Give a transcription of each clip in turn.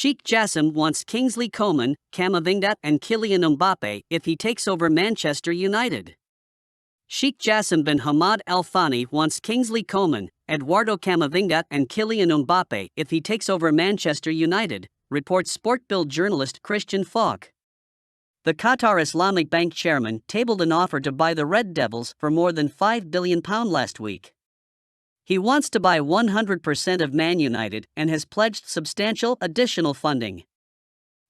Sheikh Jassim wants Kingsley Coman, Camavinga and Kylian Mbappe if he takes over Manchester United. Sheikh Jassim bin Hamad Al Thani wants Kingsley Coman, Eduardo Camavinga and Kylian Mbappe if he takes over Manchester United, reports Sportbild journalist Christian Falk. The Qatar Islamic Bank chairman tabled an offer to buy the Red Devils for more than £5 billion last week. He wants to buy 100% of Man United and has pledged substantial additional funding.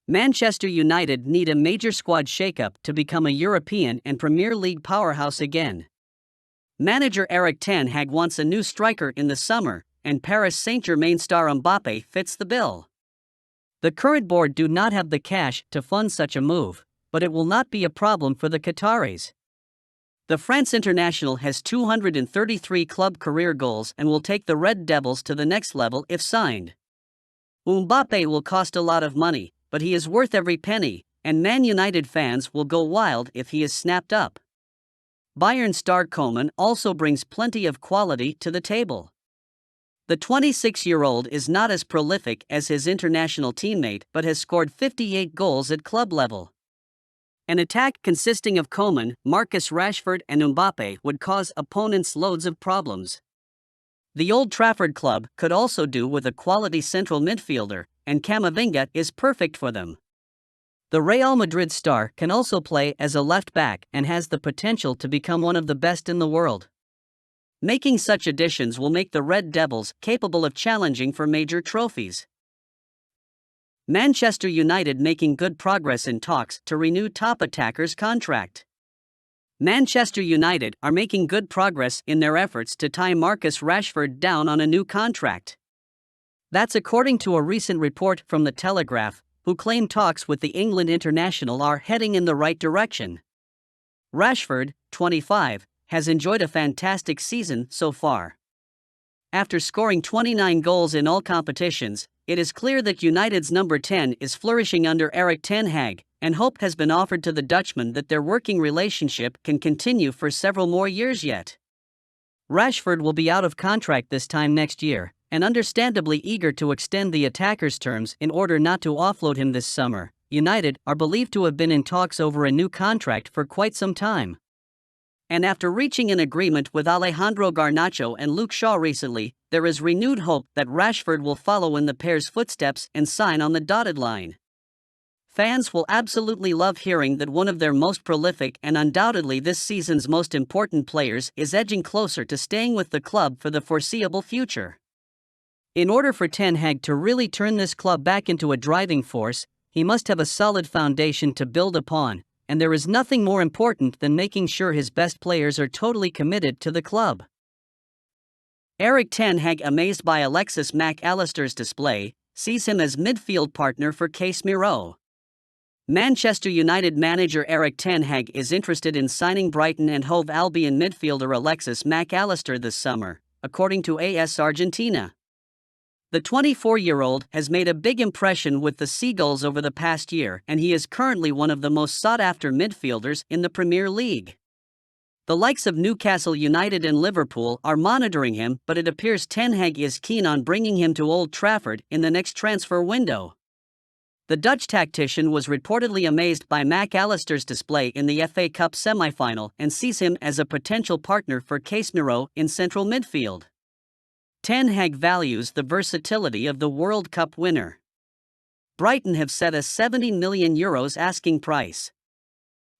Manchester United need a major squad shakeup to become a European and Premier League powerhouse again. Manager Erik ten Hag wants a new striker in the summer, and Paris Saint-Germain star Mbappe fits the bill. The current board do not have the cash to fund such a move, but it will not be a problem for the Qataris. The France international has 233 club career goals and will take the Red Devils to the next level if signed. Mbappe will cost a lot of money, but he is worth every penny, and Man United fans will go wild if he is snapped up. Bayern star Coman also brings plenty of quality to the table. The 26-year-old is not as prolific as his international teammate but has scored 58 goals at club level. An attack consisting of Coman, Marcus Rashford and Mbappe would cause opponents loads of problems. The Old Trafford club could also do with a quality central midfielder, and Camavinga is perfect for them. The Real Madrid star can also play as a left back and has the potential to become one of the best in the world. Making such additions will make the Red Devils capable of challenging for major trophies. Manchester United making good progress in talks to renew top attacker's contract. Manchester United are making good progress in their efforts to tie Marcus Rashford down on a new contract. That's according to a recent report from The Telegraph, who claim talks with the England international are heading in the right direction. Rashford, 25, has enjoyed a fantastic season so far. After scoring 29 goals in all competitions, it is clear that United's number 10 is flourishing under Erik ten Hag, and hope has been offered to the Dutchman that their working relationship can continue for several more years yet. Rashford will be out of contract this time next year, and understandably eager to extend the attacker's terms in order not to offload him this summer. United are believed to have been in talks over a new contract for quite some time. And after reaching an agreement with Alejandro Garnacho and Luke Shaw recently, there is renewed hope that Rashford will follow in the pair's footsteps and sign on the dotted line. Fans will absolutely love hearing that one of their most prolific and undoubtedly this season's most important players is edging closer to staying with the club for the foreseeable future. In order for ten Hag to really turn this club back into a driving force, he must have a solid foundation to build upon, and there is nothing more important than making sure his best players are totally committed to the club. Erik ten Hag, amazed by Alexis Mac Allister's display, sees him as midfield partner for Casemiro. Manchester United manager Erik ten Hag is interested in signing Brighton and Hove Albion midfielder Alexis Mac Allister this summer, according to AS Argentina. The 24-year-old has made a big impression with the Seagulls over the past year, and he is currently one of the most sought-after midfielders in the Premier League. The likes of Newcastle United and Liverpool are monitoring him, but it appears ten Hag is keen on bringing him to Old Trafford in the next transfer window. The Dutch tactician was reportedly amazed by Mac Allister's display in the FA Cup semi-final and sees him as a potential partner for Casemiro in central midfield. Ten Hag values the versatility of the World Cup winner. Brighton have set a €70 million asking price.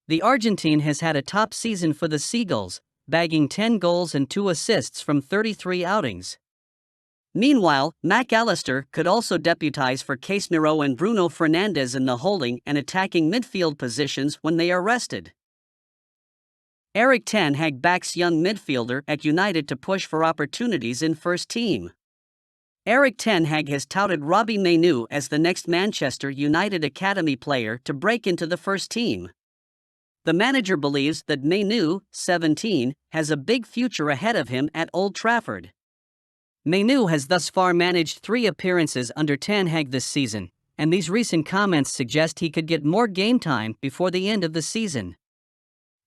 The Argentine has had a top season for the Seagulls, bagging 10 goals and 2 assists from 33 outings. Meanwhile, Mac Allister could also deputize for Casemiro and Bruno Fernandes in the holding and attacking midfield positions when they are rested. Erik ten Hag backs young midfielder at United to push for opportunities in first team. Erik ten Hag has touted Robbie MAINOO as the next Manchester United academy player to break into the first team. The manager believes that MAINOO, 17, has a big future ahead of him at Old Trafford. MAINOO has thus far managed 3 appearances under ten Hag this season, and these recent comments suggest he could get more game time before the end of the season.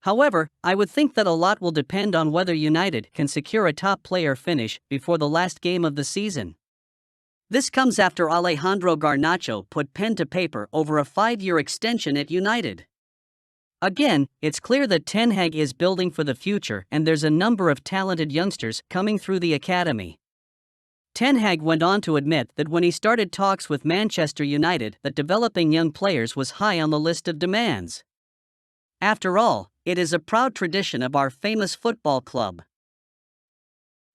However, I would think that a lot will depend on whether United can secure a top player finish before the last game of the season. This comes after Alejandro Garnacho put pen to paper over a 5-year extension at United. Again, it's clear that Ten Hag is building for the future, and there's a number of talented youngsters coming through the academy. Ten Hag went on to admit that when he started talks with Manchester United, that developing young players was high on the list of demands. After all, it is a proud tradition of our famous football club.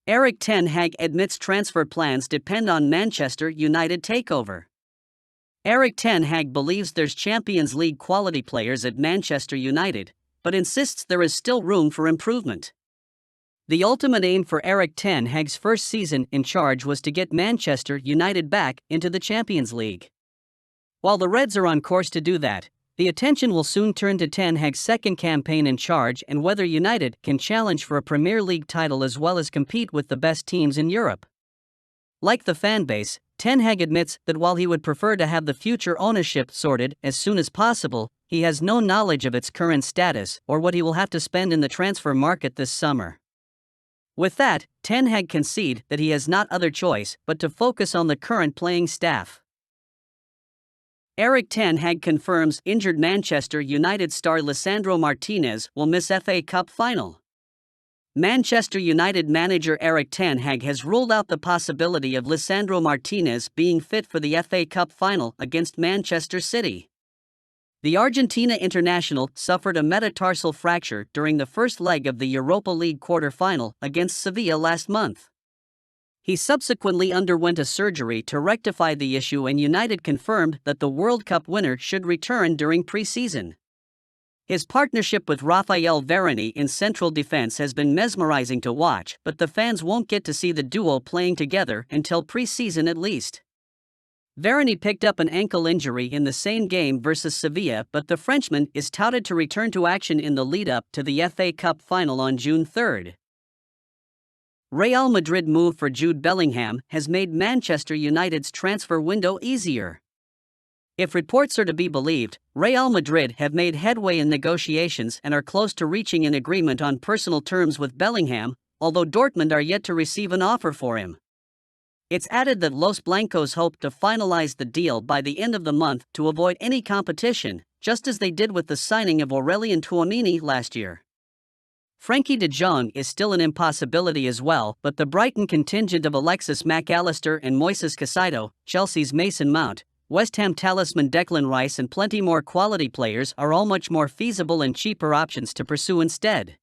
Erik ten Hag admits transfer plans depend on Manchester United takeover. Erik ten Hag believes there's Champions League quality players at Manchester United, but insists there is still room for improvement. The ultimate aim for Erik ten Hag's first season in charge was to get Manchester United back into the Champions League. While the Reds are on course to do that, the attention will soon turn to Ten Hag's second campaign in charge and whether United can challenge for a Premier League title as well as compete with the best teams in Europe. Like the fanbase, Ten Hag admits that while he would prefer to have the future ownership sorted as soon as possible, he has no knowledge of its current status or what he will have to spend in the transfer market this summer. With that, Ten Hag conceded that he has not other choice but to focus on the current playing staff. Erik ten Hag confirms injured Manchester United star Lisandro Martinez will miss FA Cup final. Manchester United manager Erik ten Hag has ruled out the possibility of Lisandro Martinez being fit for the FA Cup final against Manchester City. The Argentina international suffered a metatarsal fracture during the first leg of the Europa League quarter-final against Sevilla last month. He subsequently underwent a surgery to rectify the issue, and United confirmed that the World Cup winner should return during pre-season. His partnership with Raphael Varane in central defense has been mesmerizing to watch, but the fans won't get to see the duo playing together until pre-season at least. Varane picked up an ankle injury in the same game versus Sevilla, but the Frenchman is touted to return to action in the lead-up to the FA Cup final on June 3. Real Madrid move for Jude Bellingham has made Manchester United's transfer window easier. If reports are to be believed, Real Madrid have made headway in negotiations and are close to reaching an agreement on personal terms with Bellingham, although Dortmund are yet to receive an offer for him. It's added that Los Blancos hope to finalize the deal by the end of the month to avoid any competition, just as they did with the signing of Aurelien Tchouameni last year. Frenkie de Jong is still an impossibility as well, but the Brighton contingent of Alexis Mac Allister and Moises Caicedo, Chelsea's Mason Mount, West Ham talisman Declan Rice and plenty more quality players are all much more feasible and cheaper options to pursue instead.